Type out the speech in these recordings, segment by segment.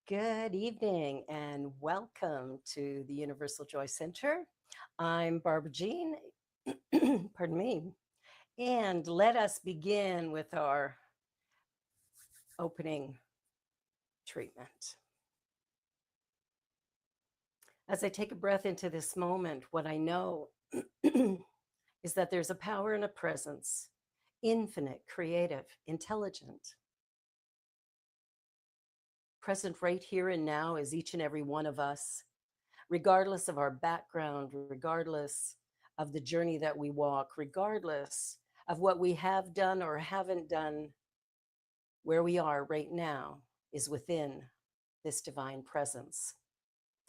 Good evening and welcome to the Universal Joy Center. I'm Barbara Jean, pardon me, and let us begin with our opening treatment. As I take a breath into this moment, what I know is that there's a power and a presence, infinite, creative, intelligent, present right here and now as each and every one of us, regardless of our background, regardless of the journey that we walk, regardless of what we have done or haven't done, where we are right now is within this divine presence.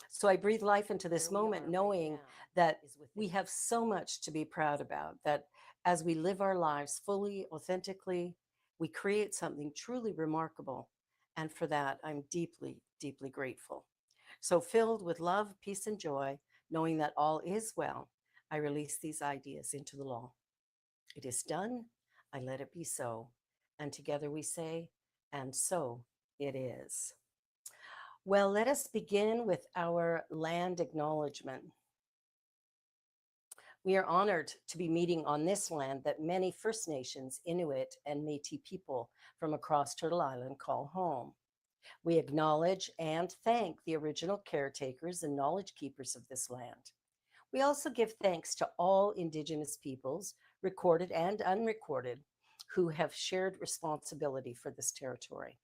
So I breathe life into this moment, knowing that we have so much to be proud about, that as we live our lives fully, authentically, we create something truly remarkable. And for that, I'm deeply, deeply grateful. So, filled with love, peace, and joy, knowing that all is well, I release these ideas into the law. It is done. I let it be so. And together we say, and so it is. Well, let us begin with our land acknowledgement. We are honored to be meeting on this land that many First Nations, Inuit, and Métis people from across Turtle Island call home. We acknowledge and thank the original caretakers and knowledge keepers of this land. We also give thanks to all Indigenous peoples, recorded and unrecorded, who have shared responsibility for this territory.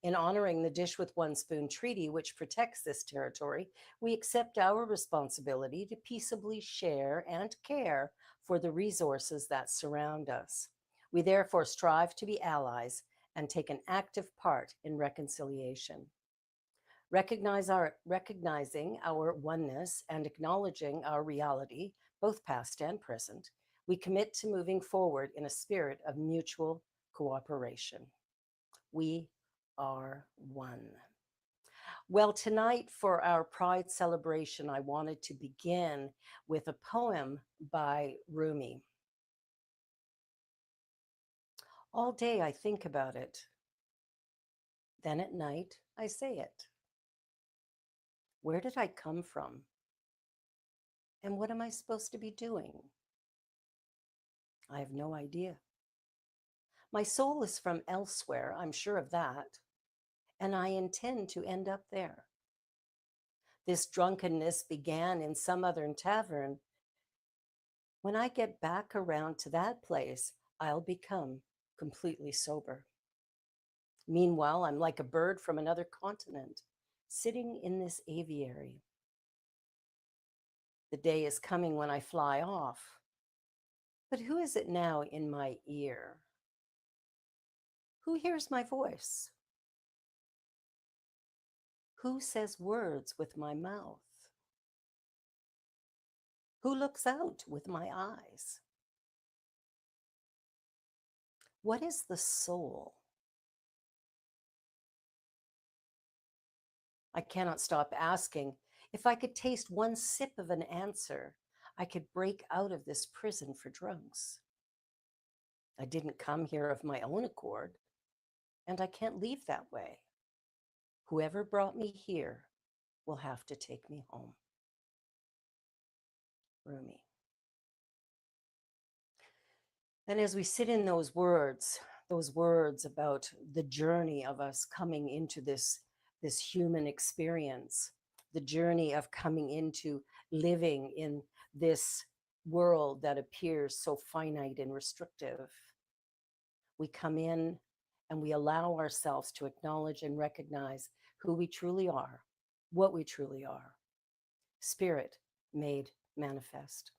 In honoring the Dish with One Spoon Treaty, which protects this territory, we accept our responsibility to peaceably share and care for the resources that surround us. We therefore strive to be allies and take an active part in reconciliation. Recognizing our oneness and acknowledging our reality, both past and present, we commit to moving forward in a spirit of mutual cooperation. We are one. Well, tonight for our Pride celebration, I wanted to begin with a poem by Rumi. All day I think about it. Then at night I say it. Where did I come from? And what am I supposed to be doing? I have no idea. My soul is from elsewhere, I'm sure of that, and I intend to end up there. This drunkenness began in some other tavern. When I get back around to that place, I'll become completely sober. Meanwhile, I'm like a bird from another continent, sitting in this aviary. The day is coming when I fly off. But who is it now in my ear? Who hears my voice? Who says words with my mouth? Who looks out with my eyes? What is the soul? I cannot stop asking. If I could taste one sip of an answer, I could break out of this prison for drunks. I didn't come here of my own accord, and I can't leave that way. Whoever brought me here will have to take me home. Rumi. And as we sit in those words about the journey of us coming into this human experience, the journey of coming into living in this world that appears so finite and restrictive, we come in and we allow ourselves to acknowledge and recognize who we truly are, what we truly are. Spirit made manifest.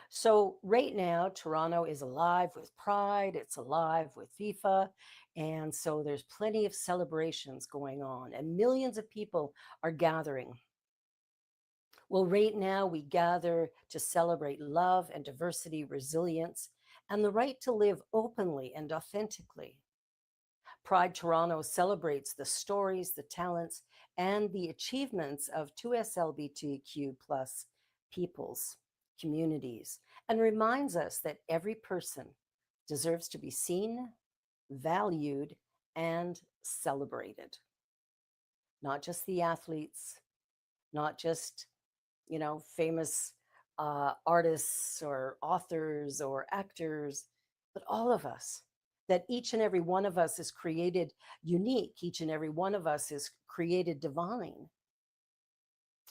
So right now, Toronto is alive with Pride, it's alive with FIFA, and so there's plenty of celebrations going on, and millions of people are gathering. Well, right now we gather to celebrate love and diversity, resilience, and the right to live openly and authentically. Pride Toronto celebrates the stories, the talents, and the achievements of 2SLBTQ plus peoples, communities, and reminds us that every person deserves to be seen, valued, and celebrated. not just the athletes, not just, famous artists or authors or actors, but all of us. That each and every one of us is created unique, each and every one of us is created divine.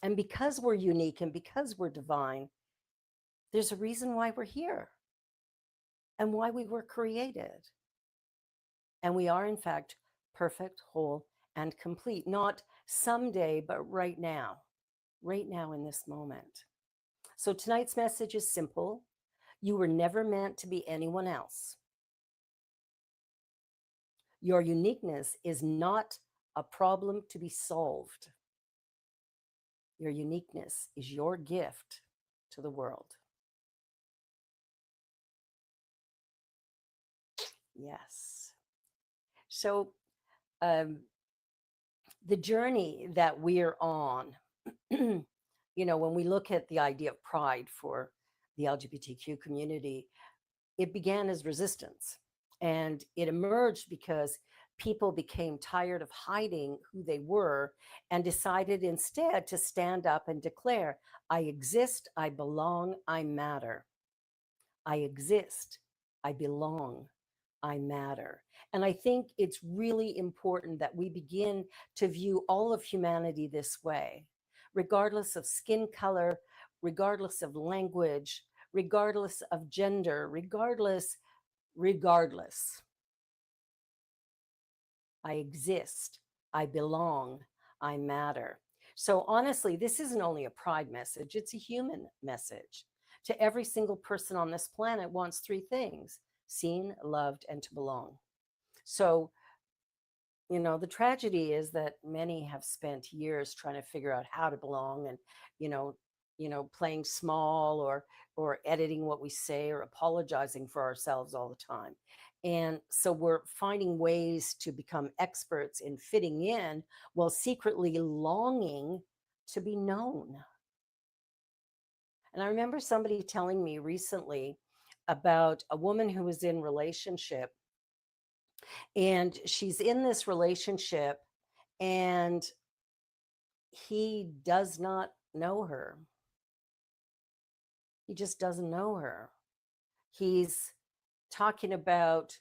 And because we're unique and because we're divine, there's a reason why we're here and why we were created. And we are, in fact, perfect, whole, and complete, not someday, but right now in this moment. So tonight's message is simple. You were never meant to be anyone else. Your uniqueness is not a problem to be solved. Your uniqueness is your gift to the world. Yes. So, um, the journey that we're on, when we look at the idea of pride for the LGBTQ community, it began as resistance. And it emerged because people became tired of hiding who they were and decided instead to stand up and declare, I exist, I belong, I matter. I exist, I belong, I matter. And I think it's really important that we begin to view all of humanity this way, regardless of skin color, regardless of language, regardless of gender, regardless. I exist, I belong, I matter. So honestly, this isn't only a pride message, it's a human message. To every single person on this planet wants three things: seen, loved, and to belong. So, the tragedy is that many have spent years trying to figure out how to belong, and, you know, playing small, or editing what we say, or apologizing for ourselves all the time. And so we're finding ways to become experts in fitting in while secretly longing to be known. And I remember somebody telling me recently about a woman who was in relationship, and she's in this relationship, and he does not know her. He just doesn't know her. He's talking about,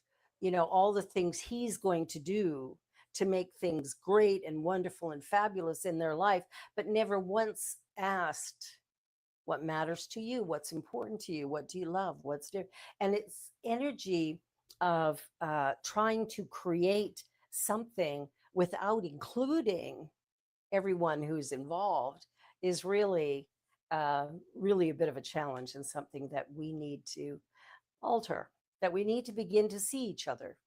all the things he's going to do to make things great and wonderful and fabulous in their life, but never once asked, what matters to you, what's important to you, what do you love, what's there. And it's energy of trying to create something without including everyone who's involved is really a bit of a challenge, and something that we need to alter, that we need to begin to see each other,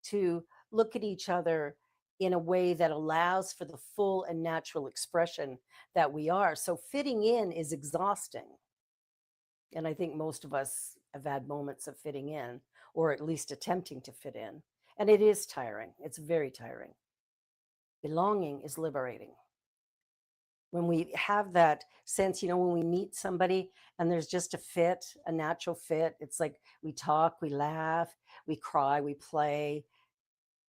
to look at each other in a way that allows for the full and natural expression that we are. So fitting in is exhausting. And I think most of us have had moments of fitting in, or at least attempting to fit in. And it is tiring. It's very tiring. Belonging is liberating. When we have that sense, when we meet somebody and there's just a fit, a natural fit, it's like we talk, we laugh, we cry, we play,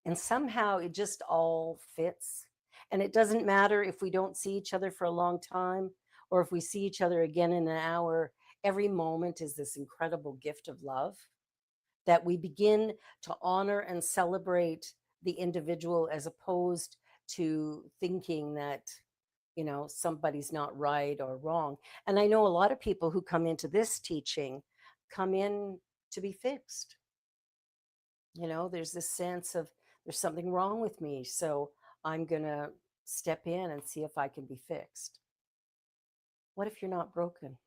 and somehow it just all fits. And it doesn't matter if we don't see each other for a long time, or if we see each other again in an hour. Every moment is this incredible gift of love that we begin to honor and celebrate the individual, as opposed to thinking that somebody's not right or wrong. And I know a lot of people who come into this teaching come in to be fixed. There's this sense of, there's something wrong with me, so I'm going to step in and see if I can be fixed. What if you're not broken?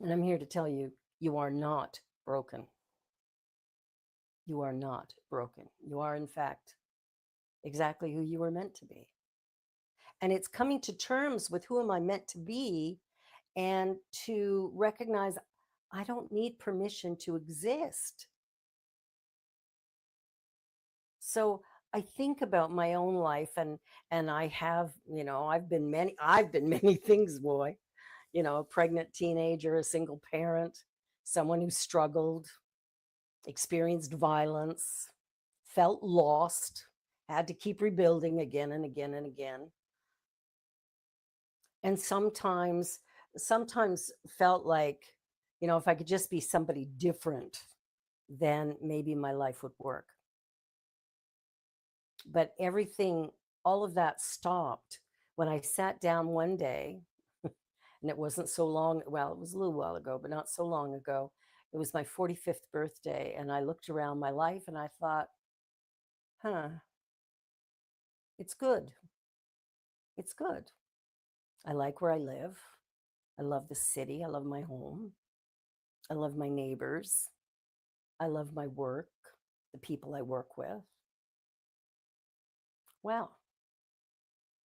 And I'm here to tell you, you are not broken. You are not broken. You are, in fact, exactly who you were meant to be. And it's coming to terms with, who am I meant to be, and to recognize I don't need permission to exist. So I think about my own life, and I have, I've been many things, boy. A pregnant teenager, a single parent, someone who struggled, experienced violence, felt lost, Had to keep rebuilding again and again and again. And sometimes felt like, if I could just be somebody different, then maybe my life would work. But everything, all of that stopped when I sat down one day, and it wasn't so long, well, it was a little while ago, but not so long ago. It was my 45th birthday, and I looked around my life and I thought, huh, it's good. It's good. I like where I live. I love the city. I love my home. I love my neighbors. I love my work, the people I work with. Well,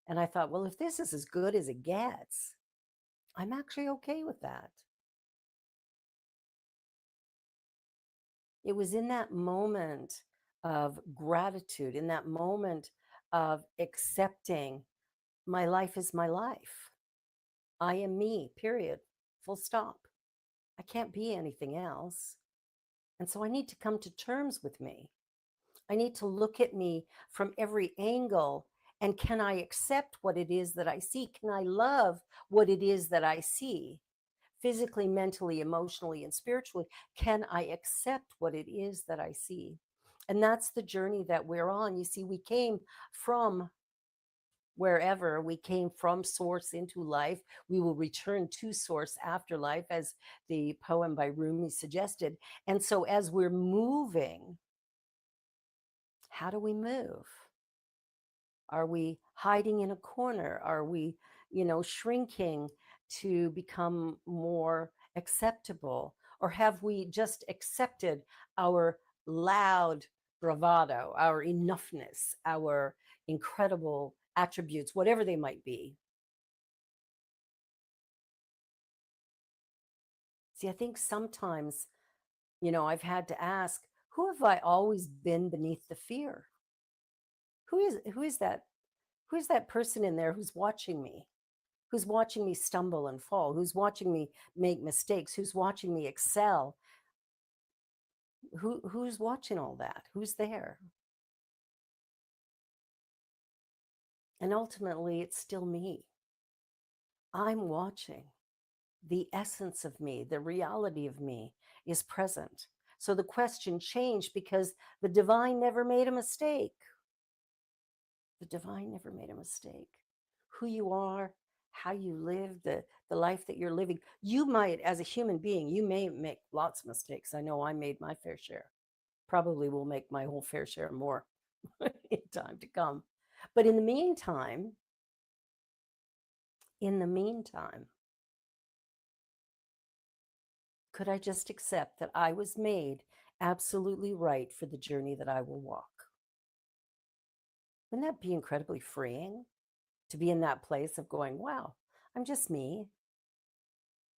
and I thought, well, if this is as good as it gets, I'm actually okay with that. It was in that moment of gratitude, in that moment of accepting my life is my life. I am me, period, full stop. I can't be anything else. And so I need to come to terms with me. I need to look at me from every angle. And can I accept what it is that I see? Can I love what it is that I see? Physically, mentally, emotionally, and spiritually, can I accept what it is that I see? And that's the journey that we're on. You see, we came from wherever, we came from source into life. We will return to source after life, as the poem by Rumi suggested. And so, as we're moving, how do we move? Are we hiding in a corner? Are we, shrinking to become more acceptable? Or have we just accepted our loud bravado, our enoughness, our incredible attributes, whatever they might be? See, I think sometimes, I've had to ask, who have I always been beneath the fear? Who is that person in there who's watching me? Who's watching me stumble and fall? Who's watching me make mistakes? Who's watching me excel? Who's watching all that? Who's there? And ultimately, it's still me. I'm watching. The essence of me, the reality of me is present. So the question changed because the divine never made a mistake. The divine never made a mistake. Who you are, how you live, the life that you're living. You might, as a human being, you may make lots of mistakes. I know I made my fair share. Probably will make my whole fair share more in time to come. But in the meantime, could I just accept that I was made absolutely right for the journey that I will walk? Wouldn't that be incredibly freeing to be in that place of going, wow, I'm just me.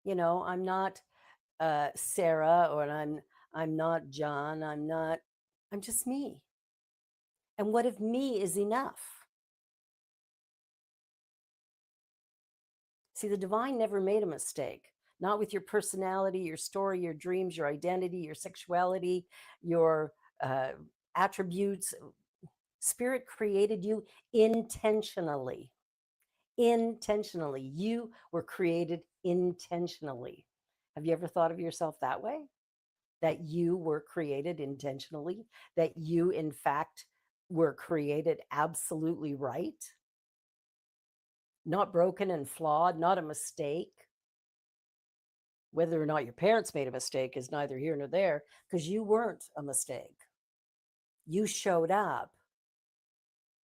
I'm not Sarah, or I'm not John. I'm just me. And what if me is enough? See, the divine never made a mistake. Not with your personality, your story, your dreams, your identity, your sexuality, your uh, attributes. Spirit created you intentionally. Intentionally. You were created intentionally. Have you ever thought of yourself that way? That you were created intentionally? That you, in fact, were created absolutely right? Not broken and flawed, not a mistake. Whether or not your parents made a mistake is neither here nor there, because you weren't a mistake. You showed up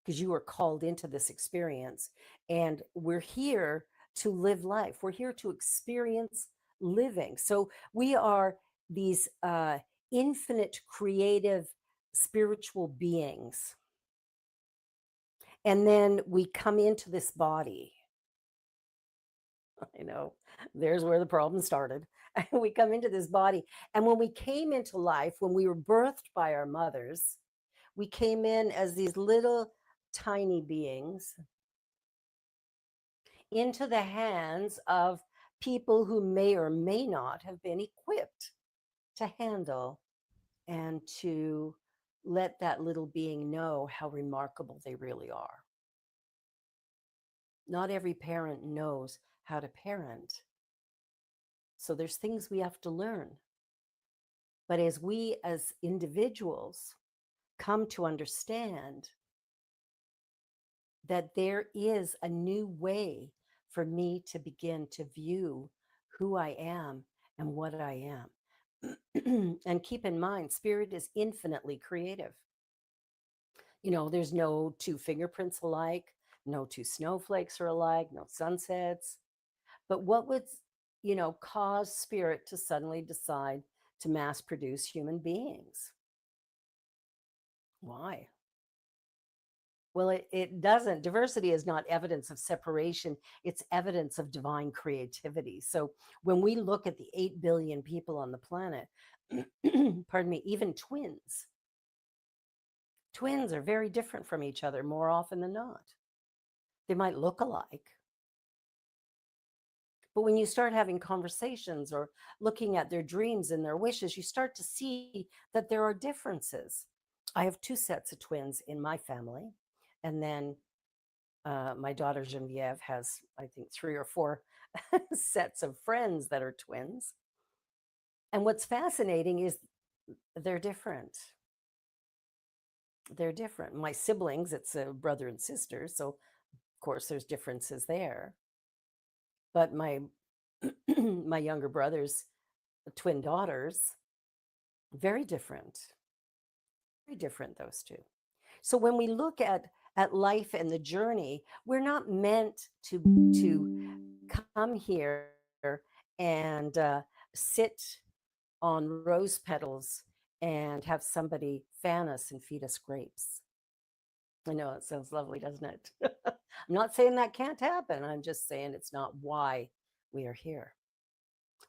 because you were called into this experience. And we're here to live life. We're here to experience living. So we are these infinite, creative, spiritual beings. And then we come into this body. I know, there's where the problem started. We come into this body. And when we came into life, when we were birthed by our mothers, we came in as these little tiny beings into the hands of people who may or may not have been equipped to handle and to let that little being know how remarkable they really are. Not every parent knows how to parent. So there's things we have to learn. But as we as individuals come to understand that there is a new way for me to begin to view who I am and what I am. And keep in mind, spirit is infinitely creative. There's no two fingerprints alike, no two snowflakes are alike, no sunsets. But what would, cause spirit to suddenly decide to mass produce human beings? Why? Well, it doesn't. Diversity is not evidence of separation, it's evidence of divine creativity. So when we look at the 8 billion people on the planet, pardon me, even twins are very different from each other more often than not. They might look alike. But when you start having conversations or looking at their dreams and their wishes, you start to see that there are differences. I have 2 sets of twins in my family. And then my daughter Genevieve has, I think, 3 or 4 sets of friends that are twins. And what's fascinating is they're different. They're different. My siblings, it's a brother and sister. So, of course, there's differences there. But my my younger brother's twin daughters, very different. Very different, those two. So when we look at life and the journey, we're not meant to come here and sit on rose petals and have somebody fan us and feed us grapes. I know it sounds lovely, doesn't it? I'm not saying that can't happen. I'm just saying it's not why we are here.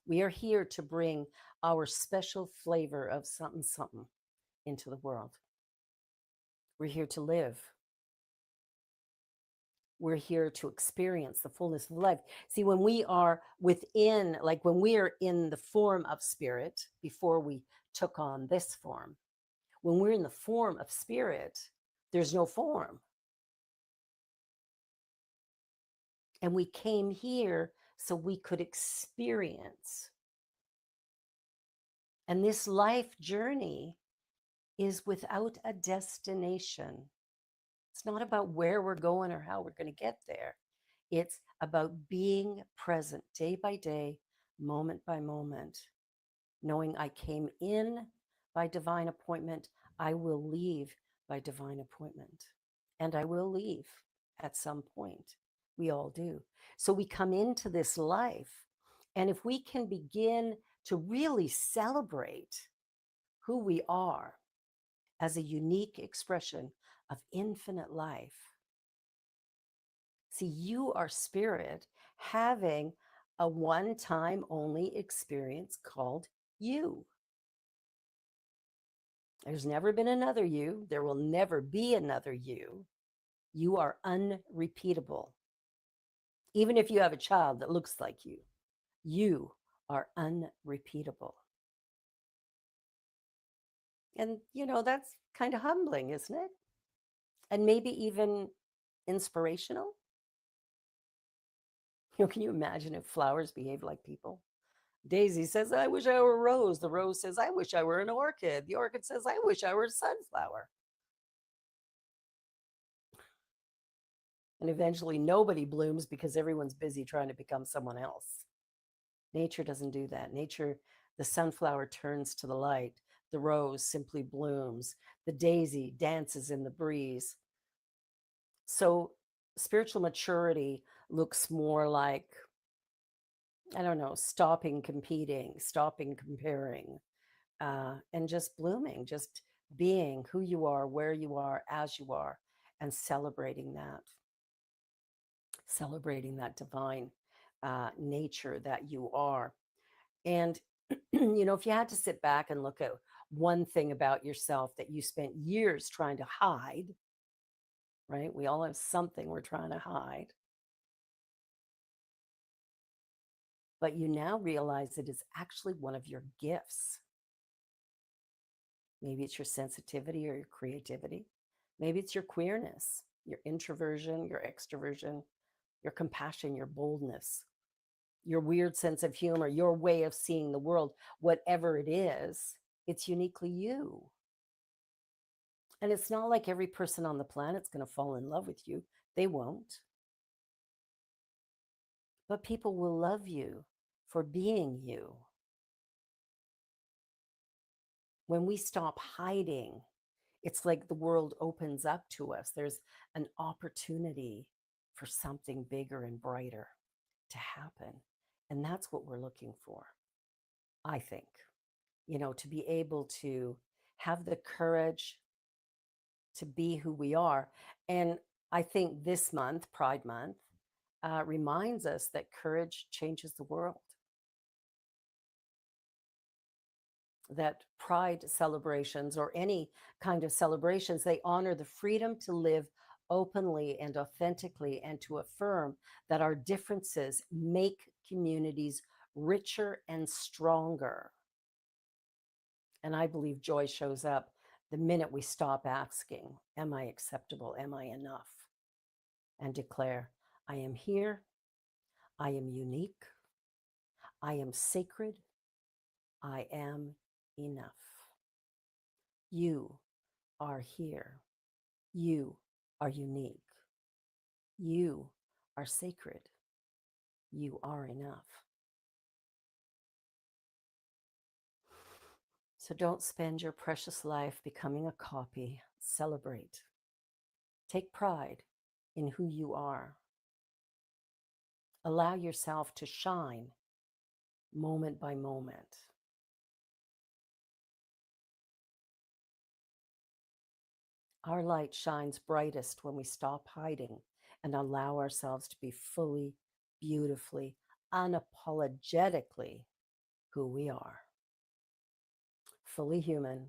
We are here to bring our special flavor of something, something into the world. We're here to live. We're here to experience the fullness of life. See, when we are within, like when we are in the form of spirit, before we took on this form, when we're in the form of spirit, there's no form. And we came here so we could experience. And this life journey is without a destination. It's not about where we're going or how we're going to get there. It's about being present day by day, moment by moment, knowing I came in by divine appointment, I will leave by divine appointment, and I will leave at some point. We all do. So we come into this life, and if we can begin to really celebrate who we are as a unique expression of infinite life. See, you are spirit having a one-time only experience called you. There's never been another you. There will never be another you. You are unrepeatable. Even if you have a child that looks like you are unrepeatable. And, that's kind of humbling, isn't it? And maybe even inspirational. Can you imagine if flowers behave like people? Daisy says, I wish I were a rose. The rose says, I wish I were an orchid. The orchid says, I wish I were a sunflower. And eventually nobody blooms because everyone's busy trying to become someone else. Nature doesn't do that. Nature, the sunflower turns to the light. The rose simply blooms. The daisy dances in the breeze. So spiritual maturity looks more like, I don't know, stopping competing, stopping comparing, and just blooming, just being who you are, where you are, as you are, and celebrating divine nature that you are. And, if you had to sit back and look at one thing about yourself that you spent years trying to hide, right? We all have something we're trying to hide. But you now realize it is actually one of your gifts. Maybe it's your sensitivity or your creativity. Maybe it's your queerness, your introversion, your extroversion, your compassion, your boldness, your weird sense of humor, your way of seeing the world. Whatever it is, it's uniquely you. And it's not like every person on the planet's going to fall in love with you. They won't. But people will love you for being you. When we stop hiding, it's like the world opens up to us. There's an opportunity for something bigger and brighter to happen. And that's what we're looking for, I think, to be able to have the courage to be who we are. And I think this month, Pride Month, reminds us that courage changes the world. That pride celebrations or any kind of celebrations, they honor the freedom to live openly and authentically and to affirm that our differences make communities richer and stronger. And I believe joy shows up the minute we stop asking, am I acceptable? Am I enough? And declare, I am here. I am unique. I am sacred. I am enough. You are here. You are unique. You are sacred. You are enough. So don't spend your precious life becoming a copy. Celebrate. Take pride in who you are. Allow yourself to shine moment by moment. Our light shines brightest when we stop hiding and allow ourselves to be fully, beautifully, unapologetically who we are. Fully human,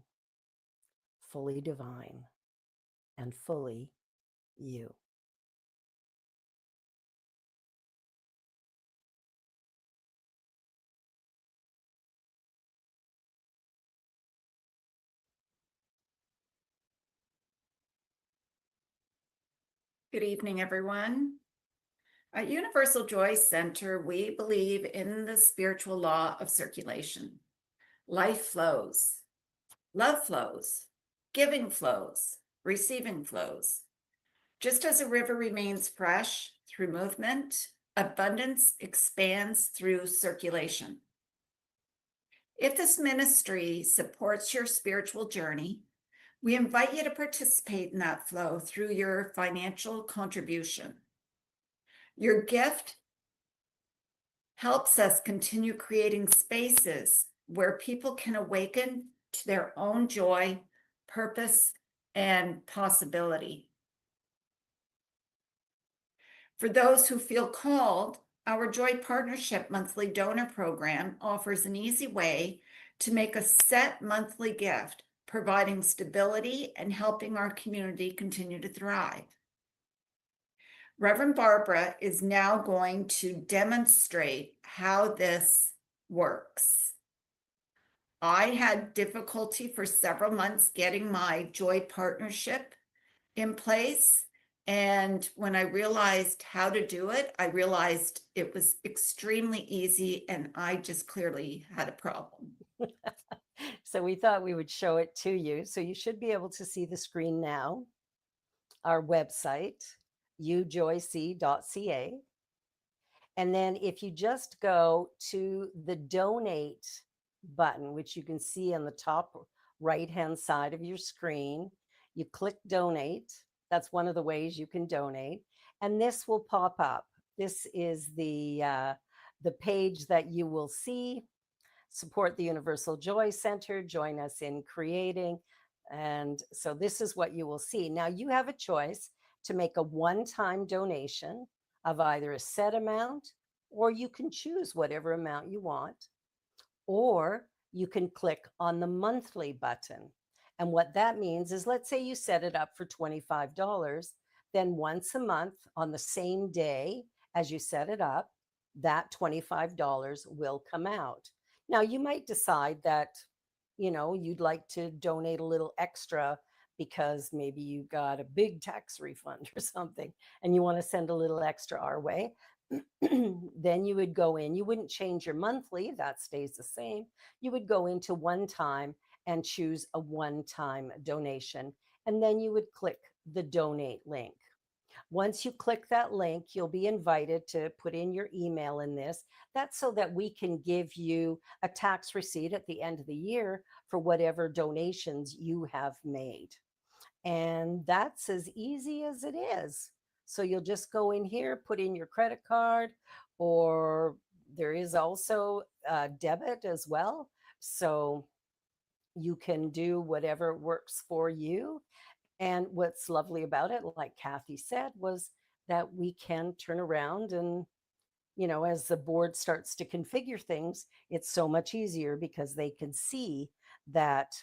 fully divine, and fully you. Good evening, everyone. At Universal Joy Center, we believe in the spiritual law of circulation. Life flows, love flows, giving flows, receiving flows. Just as a river remains fresh through movement, abundance expands through circulation. If this ministry supports your spiritual journey, we invite you to participate in that flow through your financial contribution. Your gift helps us continue creating spaces where people can awaken to their own joy, purpose, and possibility. For those who feel called, our Joy Partnership monthly donor program offers an easy way to make a set monthly gift, providing stability and helping our community continue to thrive. Reverend Barbara is now going to demonstrate how this works. I had difficulty for several months getting my Joy Partnership in place. And when I realized how to do it, I realized it was extremely easy and I just clearly had a problem. So we thought we would show it to you. So you should be able to see the screen now. Our website, ujoyc.ca. And then if you just go to the donate button, which you can see on the top right-hand side of your screen, you click donate. That's one of the ways you can donate. And this will pop up. This is the page that you will see. Support the Universal Joy Center. Join us in creating. And so this is what you will see. Now you have a choice to make a one-time donation of either a set amount, or you can choose whatever amount you want, or you can click on the monthly button. And what that means is, let's say you set it up for $25, then once a month on the same day as you set it up, that $25 will come out. Now, you might decide that you'd like to donate a little extra because maybe you got a big tax refund or something and you want to send a little extra our way, then you would go in. You wouldn't change your monthly, that stays the same. You would go into one time and choose a one-time donation, and then you would click the donate link. Once you click that link, you'll be invited to put in your email in this. That's so that we can give you a tax receipt at the end of the year for whatever donations you have made. And that's as easy as it is. So you'll just go in here, put in your credit card, or there is also debit as well. So you can do whatever works for you. And what's lovely about it, like Kathy said, was that we can turn around and, as the board starts to configure things, it's so much easier because they can see that,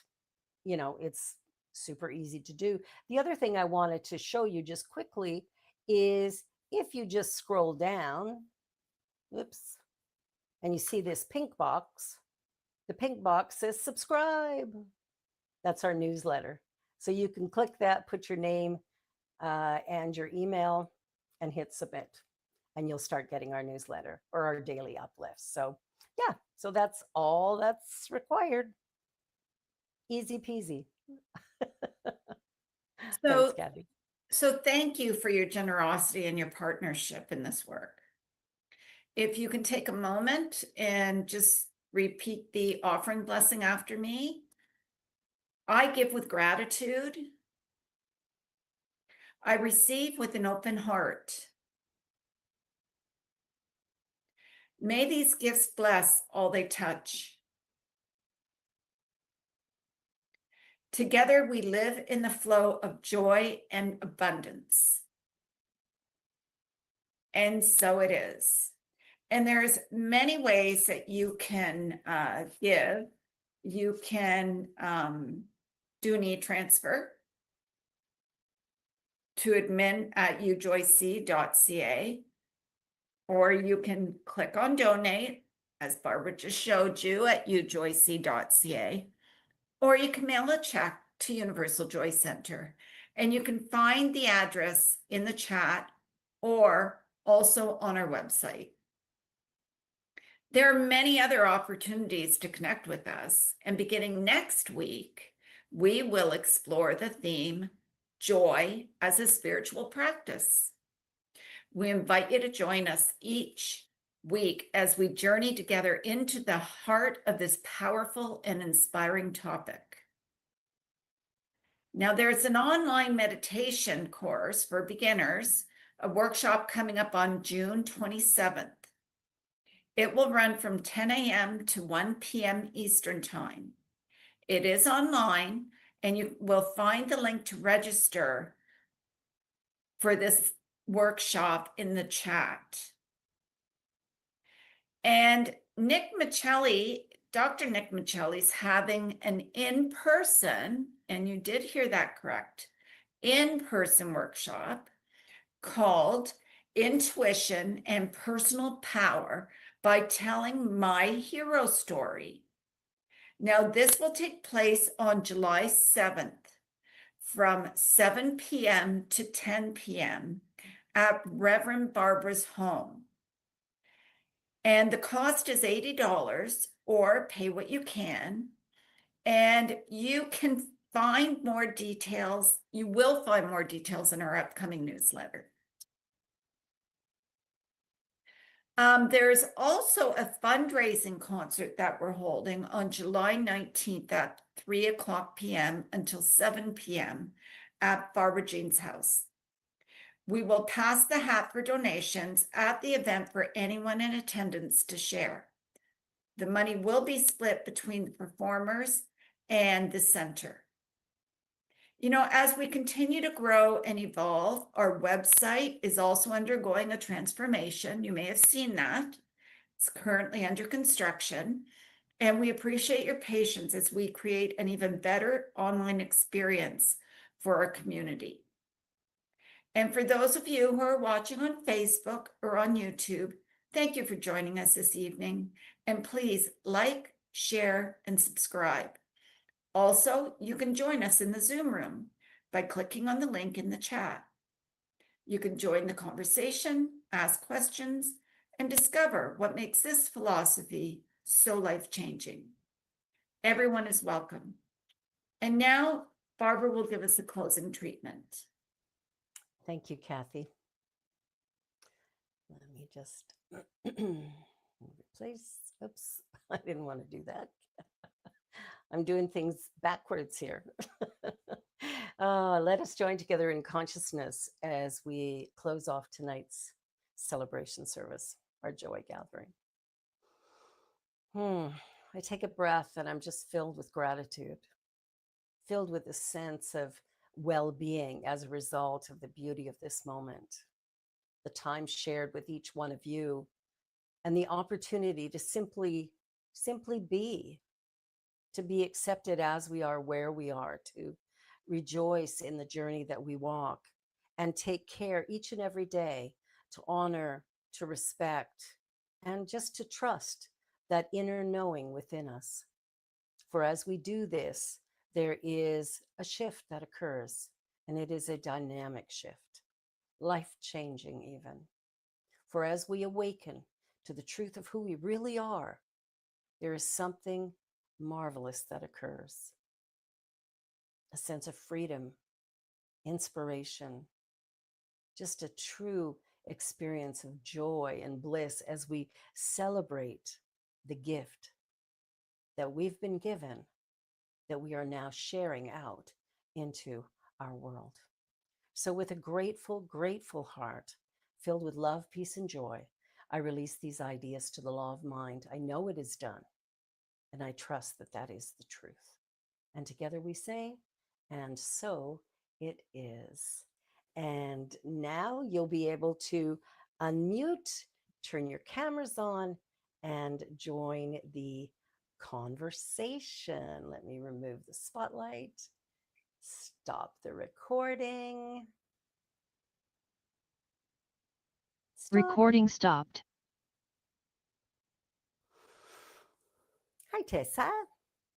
it's super easy to do. The other thing I wanted to show you just quickly is if you just scroll down, oops, and you see this pink box, the pink box says subscribe. That's our newsletter. So you can click that, put your name and your email, and hit submit. And you'll start getting our newsletter or our daily uplifts. So, yeah, so that's all that's required. Easy peasy. Thanks, Kathy. So thank you for your generosity and your partnership in this work. If you can take a moment and just repeat the offering blessing after me. I give with gratitude. I receive with an open heart. May these gifts bless all they touch. Together we live in the flow of joy and abundance. And so it is. And there's many ways that you can give. You can do an e-transfer to admin at ujoyc.ca, or you can click on donate, as Barbara just showed you, at ujoyc.ca, or you can mail a check to Universal Joy Center. And you can find the address in the chat or also on our website. There are many other opportunities to connect with us, and beginning next week, we will explore the theme, Joy as a Spiritual Practice. We invite you to join us each week as we journey together into the heart of this powerful and inspiring topic. Now, there's an online meditation course for beginners, a workshop coming up on June 27th. It will run from 10 a.m. to 1 p.m. Eastern Time. It is online, and you will find the link to register for this workshop in the chat. And Dr. Nick Michelli is having an in-person, and you did hear that correct, in-person workshop called Intuition and Personal Power by Telling My Hero Story. Now, this will take place on July 7th from 7 p.m. to 10 p.m. at Reverend Barbara's home. And the cost is $80, or pay what you can. And you can find more details. You will find more details in our upcoming newsletter. There's also a fundraising concert that we're holding on July 19th at 3:00 p.m. until 7 p.m. at Barbara Jean's house. We will pass the hat for donations at the event for anyone in attendance to share. The money will be split between the performers and the center. As we continue to grow and evolve, our website is also undergoing a transformation. You may have seen that. It's currently under construction, and we appreciate your patience as we create an even better online experience for our community. And for those of you who are watching on Facebook or on YouTube, thank you for joining us this evening. And please like, share, and subscribe. Also, you can join us in the Zoom room by clicking on the link in the chat. You can join the conversation, ask questions, and discover what makes this philosophy so life-changing. Everyone is welcome. And now, Barbara will give us a closing treatment. Thank you, Kathy. Let me just replace. Oops, I didn't want to do that. I'm doing things backwards here. Let us join together in consciousness as we close off tonight's celebration service, our joy gathering. I take a breath and I'm just filled with gratitude, filled with a sense of well-being as a result of the beauty of this moment, the time shared with each one of you, and the opportunity to simply be, to be accepted as we are, where we are, to rejoice in the journey that we walk, and take care each and every day to honor, to respect, and just to trust that inner knowing within us. For as we do this, there is a shift that occurs, and it is a dynamic shift, life-changing even. For as we awaken to the truth of who we really are, there is something marvelous that occurs. A sense of freedom, inspiration, just a true experience of joy and bliss as we celebrate the gift that we've been given, that we are now sharing out into our world. So with a grateful, grateful heart, filled with love, peace, and joy, I release these ideas to the law of mind. I know it is done, and I trust that that is the truth. And together we say, and so it is. And now you'll be able to unmute, turn your cameras on, and join the conversation. Let me remove the spotlight, stop the recording. Stop. Recording stopped. Hi, Tessa.